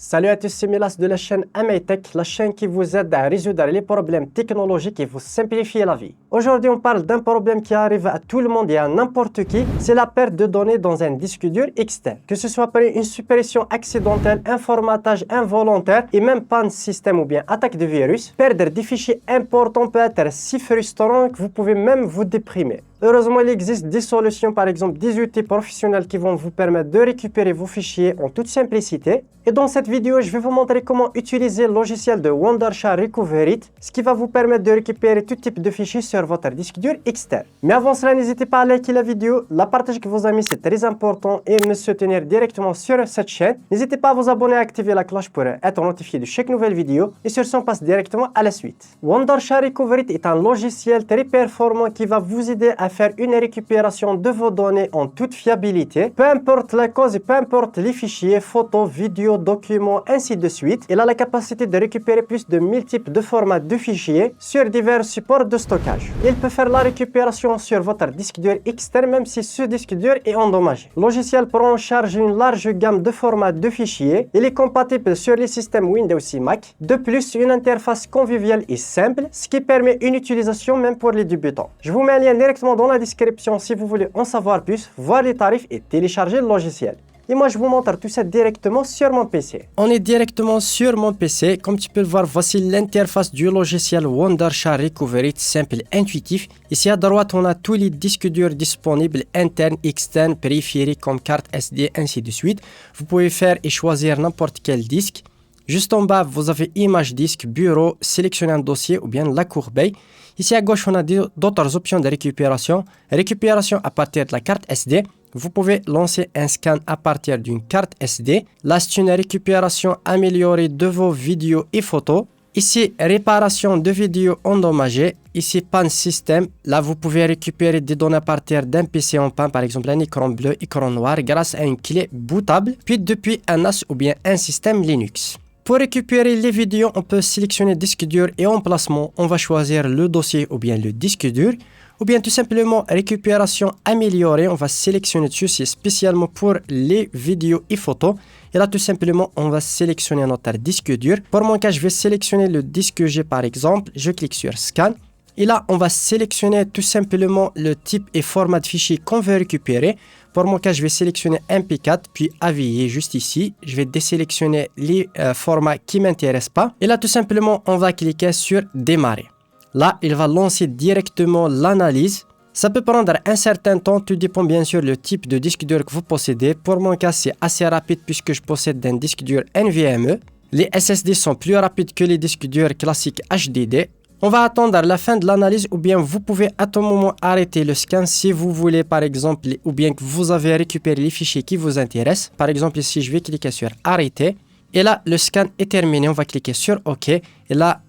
Salut à tous, c'est Milas de la chaîne MATech, la chaîne qui vous aide à résoudre les problèmes technologiques et vous simplifier la vie. Aujourd'hui, on parle d'un problème qui arrive à tout le monde et à n'importe qui, c'est la perte de données dans un disque dur externe. Que ce soit par une suppression accidentelle, un formatage involontaire et même panne système ou bien attaque de virus, perdre des fichiers importants peut être si frustrant que vous pouvez même vous déprimer. Heureusement, il existe des solutions, par exemple des outils professionnels qui vont vous permettre de récupérer vos fichiers en toute simplicité. Et dans cette vidéo, je vais vous montrer comment utiliser le logiciel de Wondershare Recover It, ce qui va vous permettre de récupérer tout type de fichiers sur votre disque dur externe. Mais avant cela, n'hésitez pas à liker la vidéo, la partager avec vos amis, c'est très important, et me soutenir directement sur cette chaîne. N'hésitez pas à vous abonner et à activer la cloche pour être notifié de chaque nouvelle vidéo. Et sur ce, on passe directement à la suite. Wondershare Recover It est un logiciel très performant qui va vous aider à faire une récupération de vos données en toute fiabilité, peu importe la cause et peu importe les fichiers, photos, vidéos, documents, ainsi de suite. Il a la capacité de récupérer plus de 1000 types de formats de fichiers sur divers supports de stockage. Il peut faire la récupération sur votre disque dur externe même si ce disque dur est endommagé. Le logiciel prend en charge une large gamme de formats de fichiers. Il est compatible sur les systèmes Windows et Mac. De plus, une interface conviviale et simple, ce qui permet une utilisation même pour les débutants. Je vous mets un lien directement dans la description si vous voulez en savoir plus, voir les tarifs et télécharger le logiciel. Et moi, je vous montre tout ça directement sur mon PC. On est directement sur mon PC. Comme tu peux le voir, voici l'interface du logiciel Wondershare Recover It, simple et intuitif. Ici à droite, on a tous les disques durs disponibles, internes, externes, périphériques comme carte SD, ainsi de suite. Vous pouvez faire et choisir n'importe quel disque. Juste en bas, vous avez image disque, bureau, sélectionner un dossier ou bien la corbeille. Ici à gauche, on a d'autres options de récupération. Récupération à partir de la carte SD. Vous pouvez lancer un scan à partir d'une carte SD. Là, c'est une récupération améliorée de vos vidéos et photos. Ici, réparation de vidéos endommagées. Ici, panne système. Là, vous pouvez récupérer des données à partir d'un PC en panne, par exemple un écran bleu, écran noir, grâce à une clé bootable, puis depuis un NAS ou bien un système Linux. Pour récupérer les vidéos, on peut sélectionner disque dur et emplacement. On va choisir le dossier ou bien le disque dur. Ou bien tout simplement récupération améliorée. On va sélectionner dessus, c'est spécialement pour les vidéos et photos. Et là tout simplement, on va sélectionner notre disque dur. Pour mon cas, je vais sélectionner le disque G par exemple. Je clique sur Scan. Et là, on va sélectionner tout simplement le type et format de fichier qu'on veut récupérer. Pour mon cas, je vais sélectionner MP4, puis AVI juste ici. Je vais désélectionner les formats qui ne m'intéressent pas. Et là, tout simplement, on va cliquer sur Démarrer. Là, il va lancer directement l'analyse. Ça peut prendre un certain temps, tout dépend bien sûr du type de disque dur que vous possédez. Pour mon cas, c'est assez rapide puisque je possède un disque dur NVMe. Les SSD sont plus rapides que les disques durs classiques HDD. On va attendre la fin de l'analyse ou bien vous pouvez à tout moment arrêter le scan si vous voulez par exemple ou bien que vous avez récupéré les fichiers qui vous intéressent. Par exemple ici, je vais cliquer sur Arrêter. Et là, le scan est terminé. On va cliquer sur OK. Et là,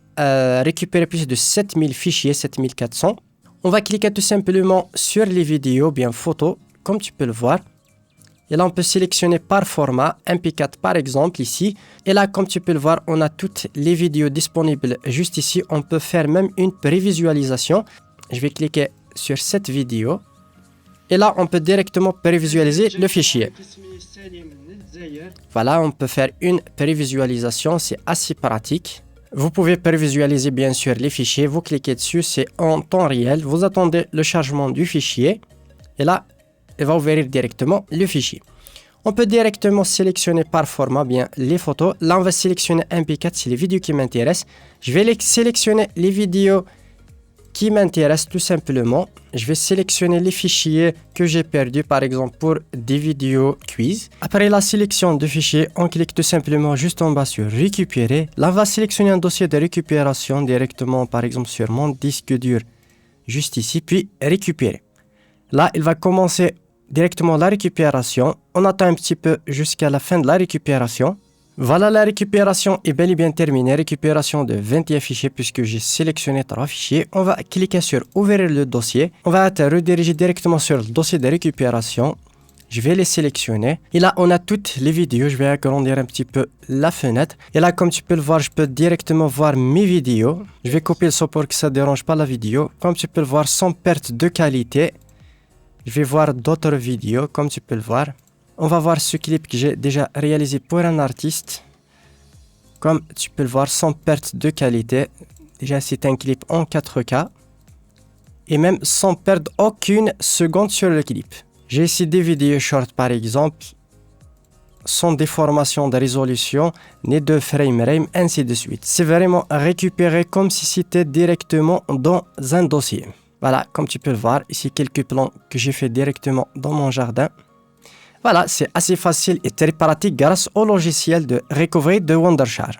récupérer plus de 7000 fichiers, 7400. On va cliquer tout simplement sur les vidéos, bien photos, comme tu peux le voir. Et là, on peut sélectionner par format, MP4 par exemple ici. Et là, comme tu peux le voir, on a toutes les vidéos disponibles juste ici. On peut faire même une prévisualisation. Je vais cliquer sur cette vidéo. Et là, on peut directement prévisualiser le fichier. Voilà, on peut faire une prévisualisation, c'est assez pratique. Vous pouvez prévisualiser bien sûr les fichiers, vous cliquez dessus, c'est en temps réel, vous attendez le chargement du fichier et là, il va ouvrir directement le fichier. On peut directement sélectionner par format bien les photos. Là, on va sélectionner MP4, c'est les vidéos qui m'intéressent. Je vais sélectionner les vidéos qui m'intéressent tout simplement. Je vais sélectionner les fichiers que j'ai perdus, par exemple pour des vidéos quiz. Après la sélection de fichiers, on clique tout simplement juste en bas sur récupérer. Là, on va sélectionner un dossier de récupération directement, par exemple sur mon disque dur, juste ici, puis récupérer. Là, il va commencer directement la récupération. On attend un petit peu jusqu'à la fin de la récupération. Voilà, la récupération est bel et bien terminée. Récupération de 21 fichiers puisque j'ai sélectionné 3 fichiers. On va cliquer sur ouvrir le dossier. On va être redirigé directement sur le dossier de récupération. Je vais les sélectionner. Et là, on a toutes les vidéos. Je vais agrandir un petit peu la fenêtre. Et là, comme tu peux le voir, je peux directement voir mes vidéos. Je vais copier le son pour que ça ne dérange pas la vidéo. Comme tu peux le voir, sans perte de qualité. Je vais voir d'autres vidéos, comme tu peux le voir. On va voir ce clip que j'ai déjà réalisé pour un artiste. Comme tu peux le voir, sans perte de qualité. Déjà, c'est un clip en 4K. Et même sans perdre aucune seconde sur le clip. J'ai ici des vidéos short par exemple, sans déformation de résolution, ni de frame rate, ainsi de suite. C'est vraiment récupéré comme si c'était directement dans un dossier. Voilà, comme tu peux le voir, ici quelques plans que j'ai fait directement dans mon jardin. Voilà, c'est assez facile et très pratique grâce au logiciel de recovery de Wondershare.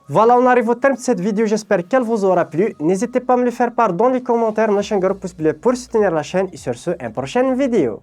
Voilà, on arrive au terme de cette vidéo, j'espère qu'elle vous aura plu. N'hésitez pas à me le faire part dans les commentaires, lâchez un gros pouce bleu pour soutenir la chaîne et sur ce, à une prochaine vidéo.